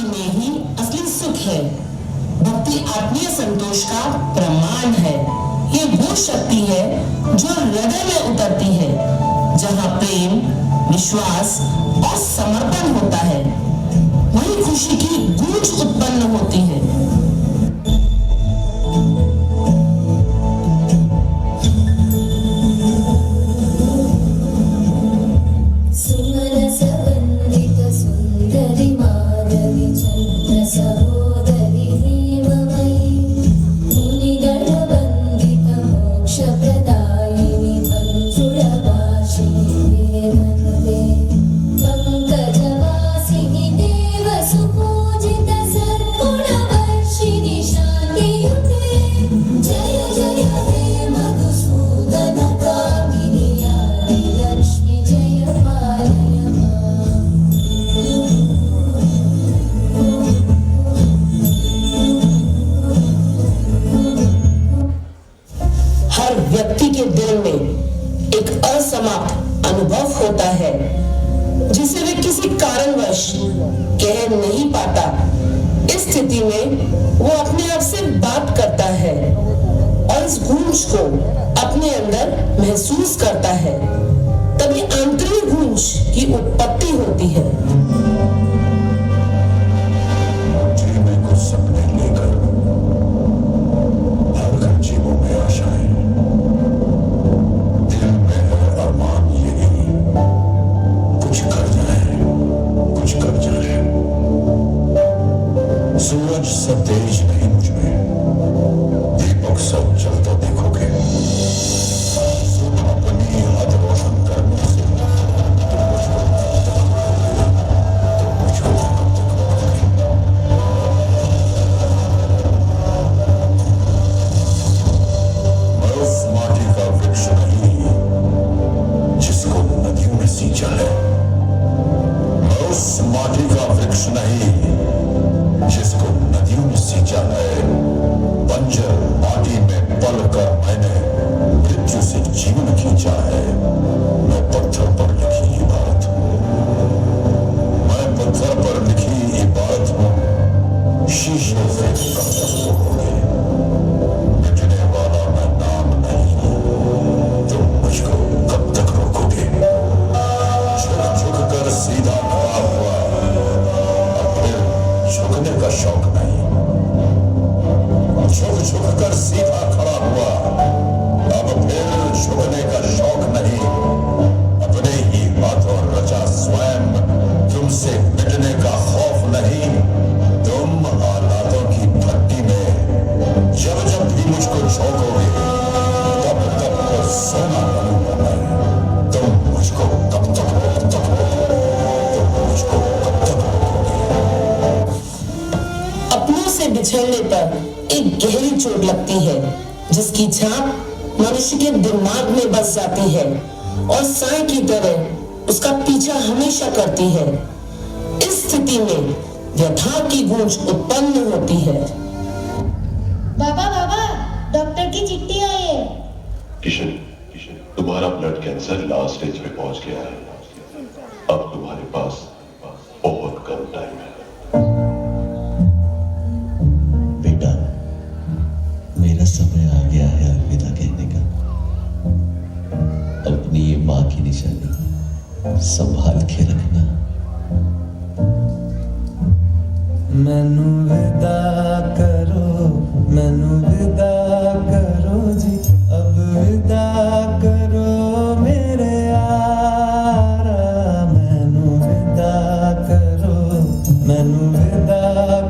भक्ति में ही असली सुख है। भक्ति आत्मीय संतोष का प्रमाण है। ये वो शक्ति है जो हृदय में उतरती है, जहाँ प्रेम, विश्वास और समर्पण होता है, वही खुशी की गूंज उत्पन्न होती है। व्यक्ति के दिल में एक असमाप्त अनुभव होता है, जिसे वे किसी कारणवश कह नहीं पाता। इस स्थिति में वो अपने आप से बात करता है और इस गूंज को अपने अंदर महसूस करता है। तभी आंतरिक गूंज की उत्पत्ति होती है। सूरज सब तेज नहीं मुझ में, दीपक सब जलता देखोगे। अपनी हद रोशन करने से मैं उस माटी का वृक्ष नहीं जिसको नदियों ने सींचा है। मैं उस माटी का वृक्ष नहीं जिसको नदियों ने सींचा है। बंजर माटी में पल कर मैंने मृत्यु से जीवन खींचा है। मैं पत्थर पर लिखी इबारत हूँ। मैं पत्थर पर लिखी इबारत हूँ। शीशे से कब तक होगे, मिटने वाला मैं नाम नहीं। तुम मुझको कब तक रोकोगे? झुक झुक कर सीधा खड़ा हुआ, झुकने का शौक नहीं। झुक झुक कर सीधा खड़ा हुआ, अब फिर झुकने का शौक नहीं। अपने ही हाथों रचा स्वयं, तुमसे मिटने का खौफ नहीं। तुम हालातों की भट्टी में जब जब भी मुझको झोंकोगे, तब तक सोना बनूंगा मैं। तुम मुझको कब तक से बिछड़ने पर एक गहरी चोट लगती है, जिसकी छाप मनुष्य के दिमाग में बस जाती है और सांय की तरह उसका पीछा हमेशा करती है। इस स्थिति में व्यथा की गूंज उत्पन्न होती है। बाबा बाबा, डॉक्टर की चिट्ठी आई है। किशन, तुम्हारा ब्लड कैंसर लास्ट स्टेज पे पहुंच गया है। अब तुम्हारे पास बहुत कम टाइम है। मेरा समय आ गया है अलविदा कहने का। अपनी ये माँ की निशानी संभाल के रखना। मैनू विदा करो, मैनू विदा करो जी, अब विदा करो मेरे यारा। मैनू विदा करो, मैनू विदा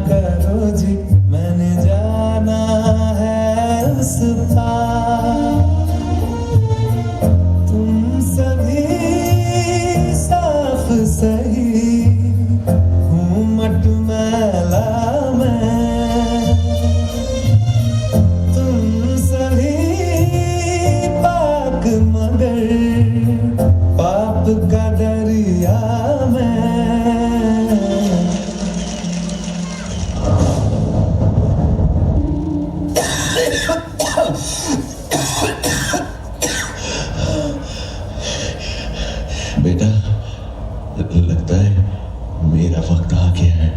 करो जी, मैंने जाना उस पार। तुम सभी साफ सही, हूँ मटमैला मैं। तुम सभी पाक मगर पाप का दरिया मैं। बेटा, लगता है मेरा वक्त आ गया है।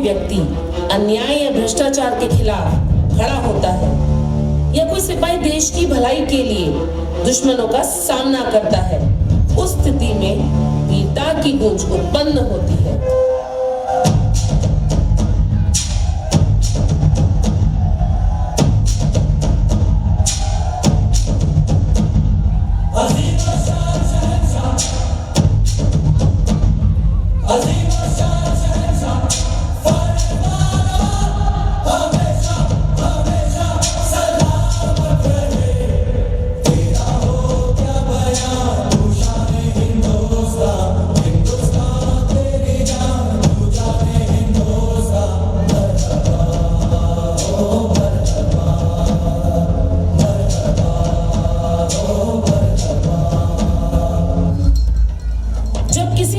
व्यक्ति अन्याय या भ्रष्टाचार के खिलाफ खड़ा होता है या कोई सिपाही देश की भलाई के लिए दुश्मनों का सामना करता है, उस स्थिति में वीरता की गूंज उत्पन्न होती है।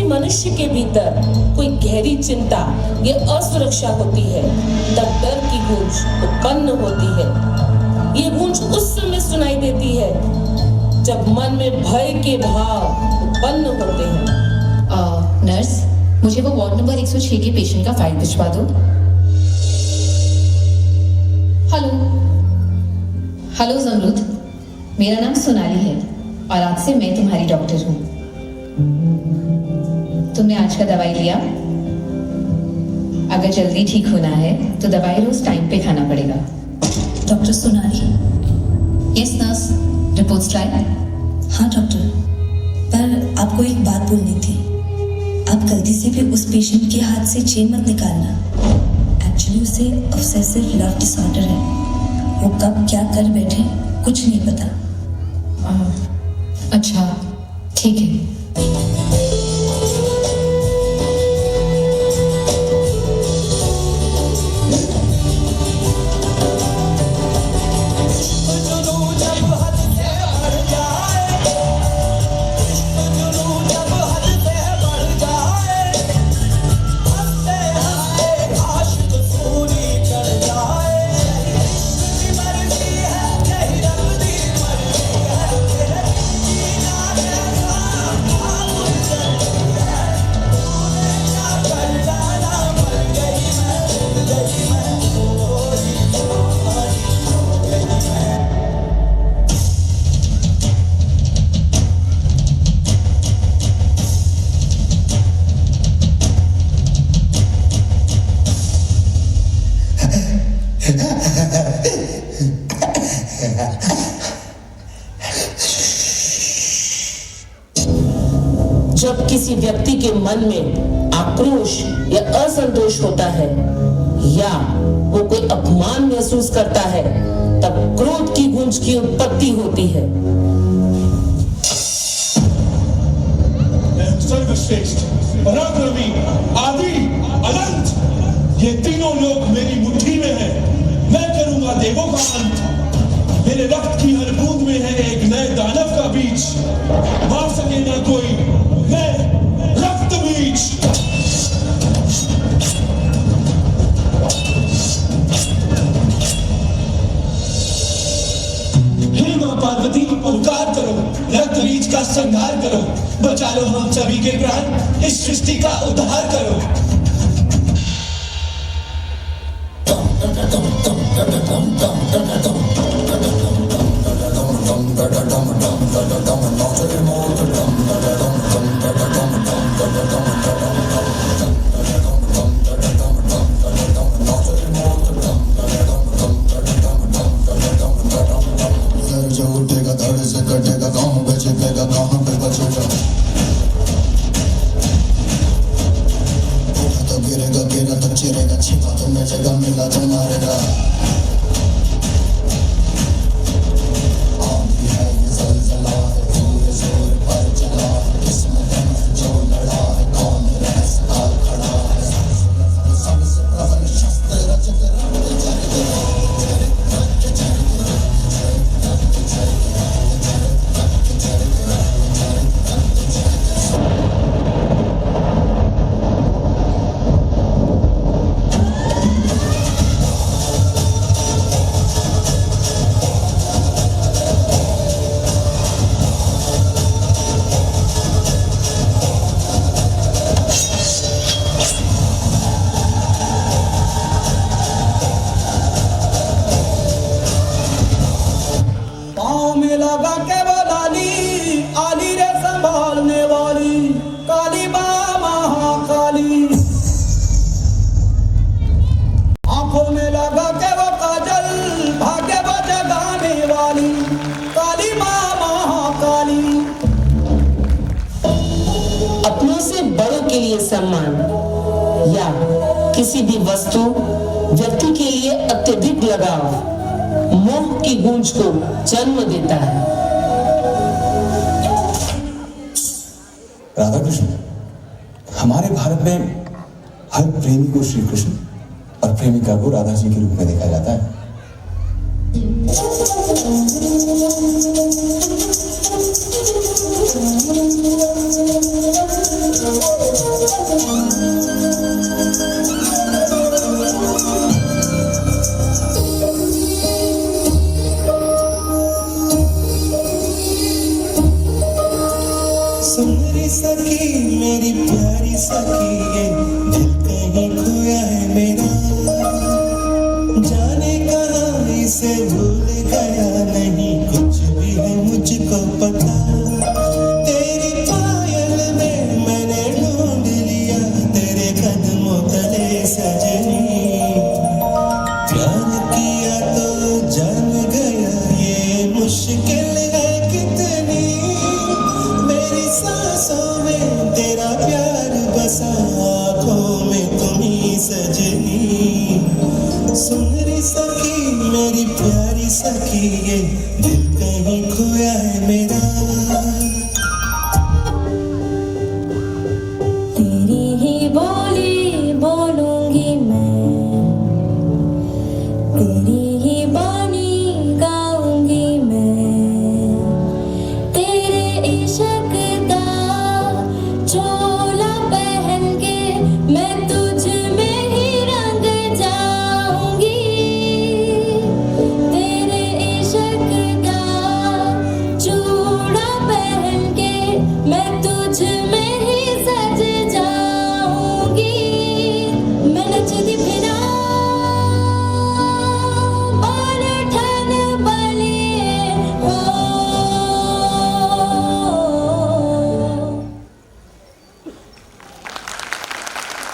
मनुष्य के भीतर कोई गहरी चिंता या असुरक्षा होती है, तब डर की गूंज उत्पन्न होती है। ये गूंज उस समय सुनाई देती है जब मन में भय के भाव उत्पन्न होते हैं। नर्स, मुझे वो वार्ड नंबर 106 के पेशेंट का फाइल भिजवा दो। हेलो जमरूद, मेरा नाम सोनाली है और आज से मैं तुम्हारी डॉक्टर हूँ। तुमने आज का दवाई लिया? अगर जल्दी ठीक होना है तो दवाई रोज टाइम पे खाना पड़ेगा। Doctor Sonali. Yes nurse, reports लाए? हाँ डॉक्टर, पर आपको एक बात बोलनी थी। आप गलती से भी उस पेशेंट के हाथ से चेन मत निकालना। एक्चुअली उसे ऑब्सेसिव लव डिसऑर्डर है। वो कब क्या कर बैठे कुछ नहीं पता। अच्छा ठीक है। जब किसी व्यक्ति के मन में आक्रोश या असंतोष होता है या वो कोई अपमान महसूस करता है, तब क्रोध की गूंज की उत्पत्ति होती है। सर्वश्रेष्ठ, पराक्रमी, आदि, अनंत, ये तीनों लोग मेरी मुट्ठी में हैं। मैं करूंगा देवों का अंत। मेरे रक्त की हर बूंद में है एक नए दानव का बीज। मार सके ना कोई, मैं रक्त बीज। हे मां पार्वती, उपकार करो, रक्त बीज का संहार करो। बचा लो हम सभी के प्राण, इस सृष्टि का उद्धार करो। लगा के वो लाली आली रे संभालने वाली काली माँ महाकाली। आंखों में लगा के वो काजल भाग्य वो जगाने वाली काली माँ महाकाली। अपनों से बड़ों के लिए सम्मान या किसी भी वस्तु व्यक्ति के लिए अत्यधिक लगाव मोह की गूंज को जन्म देता है। राधा कृष्ण, हमारे भारत में हर प्रेमी को श्री कृष्ण और प्रेमिका को राधा जी के रूप में देखा जाता है। सुंदरी सखी मेरी प्यारी सखी ये दिल कहीं खोया है मेरा, जाने कहाँ इसे भूल गया नहीं कुछ भी है मुझको पता। तेरी पायल में मैंने ढूंढ लिया तेरे कदमों तले सजनी, प्यार किया तो जान गया ये मुश्किल है कितनी, मेरी सांसों में तेरा प्यार बसा आँखों में तुम्ही सजनी। सुनरी सखी मेरी प्यारी सखी ये दिल